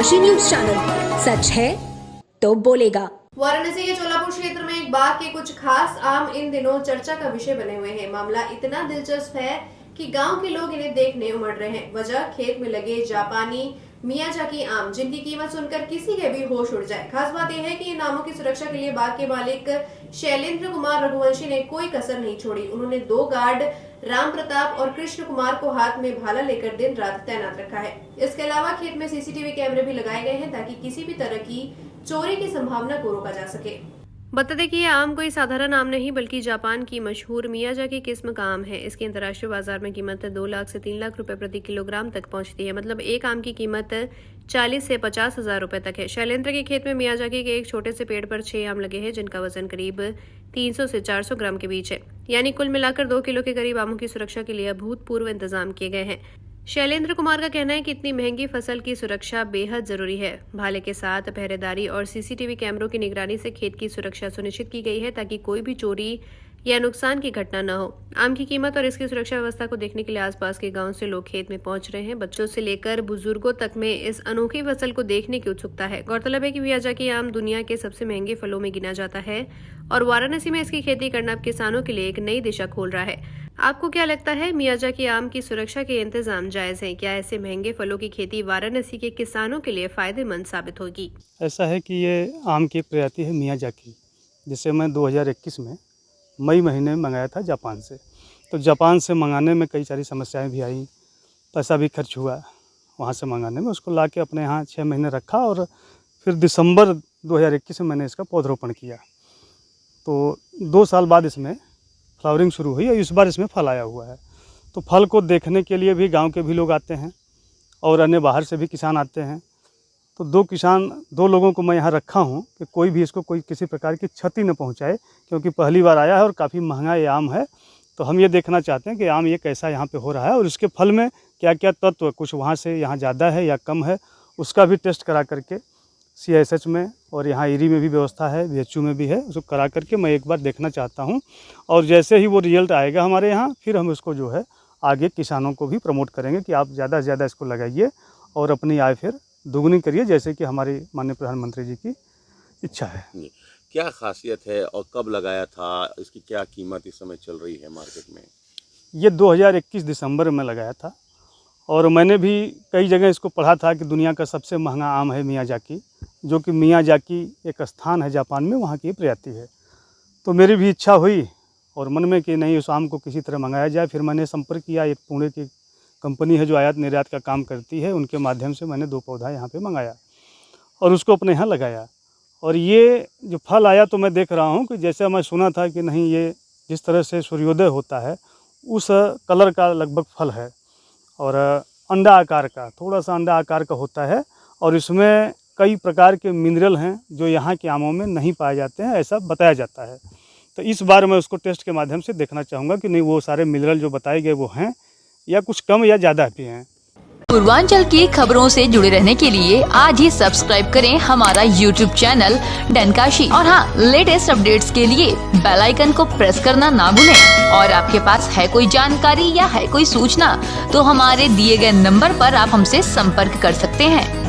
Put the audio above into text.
डनकाशी news channel, सच है तो बोलेगा। वाराणसी के चोलापुर क्षेत्र में एक बाग के कुछ खास आम इन दिनों चर्चा का विषय बने हुए हैं। मामला इतना दिलचस्प है कि गांव के लोग इन्हें देखने उमड़ रहे हैं। वजह खेत में लगे जापानी मियाजाकी आम, जिनकी कीमत सुनकर किसी के भी होश उड़ जाए। खास बात यह है कि इन आमों की सुरक्षा के लिए बाग के मालिक शैलेंद्र कुमार रघुवंशी ने कोई कसर नहीं छोड़ी। उन्होंने 2 गार्ड राम प्रताप और कृष्ण कुमार को हाथ में भाला लेकर दिन रात तैनात रखा है। इसके अलावा खेत में सीसीटीवी कैमरे भी लगाए गए हैं ताकि किसी भी तरह की चोरी की संभावना को रोका जा सके। बता दें कि यह आम कोई साधारण आम नहीं बल्कि जापान की मशहूर मियाजाकी किस्म का आम है। इसकी अंतर्राष्ट्रीय बाजार में कीमत 2 लाख से 3 लाख रुपए प्रति किलोग्राम तक पहुंचती है। मतलब एक आम की कीमत 40 से 50 हजार रुपए तक है। शैलेंद्र के खेत में मियाजाकी के एक छोटे से पेड़ पर 6 आम लगे हैं, जिनका वजन करीब 300 से 400 ग्राम के बीच है। यानी कुल मिलाकर 2 किलो के करीब आमों की सुरक्षा के लिए अभूतपूर्व इंतजाम किए गए हैं। शैलेंद्र कुमार का कहना है कि इतनी महंगी फसल की सुरक्षा बेहद जरूरी है। भाले के साथ पहरेदारी और सीसीटीवी कैमरों की निगरानी से खेत की सुरक्षा सुनिश्चित की गई है ताकि कोई भी चोरी या नुकसान की घटना न हो। आम की कीमत और इसकी सुरक्षा व्यवस्था को देखने के लिए आसपास के गांव से लोग खेत में पहुंच रहे हैं। बच्चों से लेकर बुजुर्गों तक में इस अनोखी फसल को देखने की उत्सुकता है। गौरतलब है कि मियाजाकी आम दुनिया के सबसे महंगे फलों में गिना जाता है और वाराणसी में इसकी खेती करना अब किसानों के लिए एक नई दिशा खोल रहा है। आपको क्या लगता है, मियाजाकी आम की सुरक्षा के इंतजाम जायज हैं? क्या ऐसे महंगे फलों की खेती वाराणसी के किसानों के लिए फायदेमंद साबित होगी? ऐसा है कि ये आम की एक प्रजाति है मियाजाकी, जिसे मैं 2021 में मई महीने में मंगाया था जापान से। तो जापान से मंगाने में कई सारी समस्याएं भी आई, पैसा भी खर्च हुआ वहाँ से मंगाने में। उसको ला के अपने यहाँ 6 महीने रखा और फिर दिसंबर 2021 में मैंने इसका पौधरोपण किया। तो 2 साल बाद इसमें फ्लावरिंग शुरू हुई और इस बार इसमें फल आया हुआ है। तो फल को देखने के लिए भी गांव के भी लोग आते हैं और अन्य बाहर से भी किसान आते हैं। तो 2 लोगों को मैं यहाँ रखा हूँ कि कोई भी इसको कोई किसी प्रकार की क्षति न पहुँचाए, क्योंकि पहली बार आया है और काफ़ी महंगा ये आम है। तो हम ये देखना चाहते हैं कि आम ये कैसा यहाँ पे हो रहा है और इसके फल में क्या क्या तत्व, कुछ वहाँ से यहाँ ज़्यादा है या कम है, उसका भी टेस्ट करा करके CISH में और यहाँ IRI में भी व्यवस्था है, BHU में भी है, उसको करा करके मैं एक बार देखना चाहता हूँ। और जैसे ही वो रिजल्ट आएगा हमारे यहाँ, फिर हम इसको जो है आगे किसानों को भी प्रमोट करेंगे कि आप ज़्यादा से ज़्यादा इसको लगाइए और अपनी आय फिर दुगनी करिए, जैसे कि हमारी माननीय प्रधानमंत्री जी की इच्छा है। क्या खासियत है और कब लगाया था, इसकी क्या कीमत इस समय चल रही है मार्केट में? ये 2021 दिसंबर में लगाया था और मैंने भी कई जगह इसको पढ़ा था कि दुनिया का सबसे महंगा आम है मियाजाकी, जो कि मियाजाकी एक स्थान है जापान में, वहाँ की प्रजाति है। तो मेरी भी इच्छा हुई और मन में कि नहीं, उस आम को किसी तरह मंगाया जाए। फिर मैंने संपर्क किया, एक पुणे की कंपनी है जो आयात निर्यात का काम करती है, उनके माध्यम से मैंने 2 पौधा यहाँ पे मंगाया और उसको अपने यहाँ लगाया। और ये जो फल आया तो मैं देख रहा हूँ कि जैसे मैं सुना था कि नहीं, ये जिस तरह से सूर्योदय होता है उस कलर का लगभग फल है और अंडा आकार का, थोड़ा सा अंडा आकार का होता है और इसमें कई प्रकार के मिनरल हैं जो यहाँ के आमों में नहीं पाए जाते हैं, ऐसा बताया जाता है। तो इस बार मैं उसको टेस्ट के माध्यम से देखना चाहूँगा कि नहीं, वो सारे मिनरल जो बताए गए वो हैं या कुछ कम या ज़्यादा भी हैं। पूर्वांचल की खबरों से जुड़े रहने के लिए आज ही सब्सक्राइब करें हमारा YouTube चैनल डनकाशी और हाँ, लेटेस्ट अपडेट्स के लिए बेल आइकन को प्रेस करना ना भूलें। और आपके पास है कोई जानकारी या है कोई सूचना तो हमारे दिए गए नंबर पर आप हमसे संपर्क कर सकते हैं।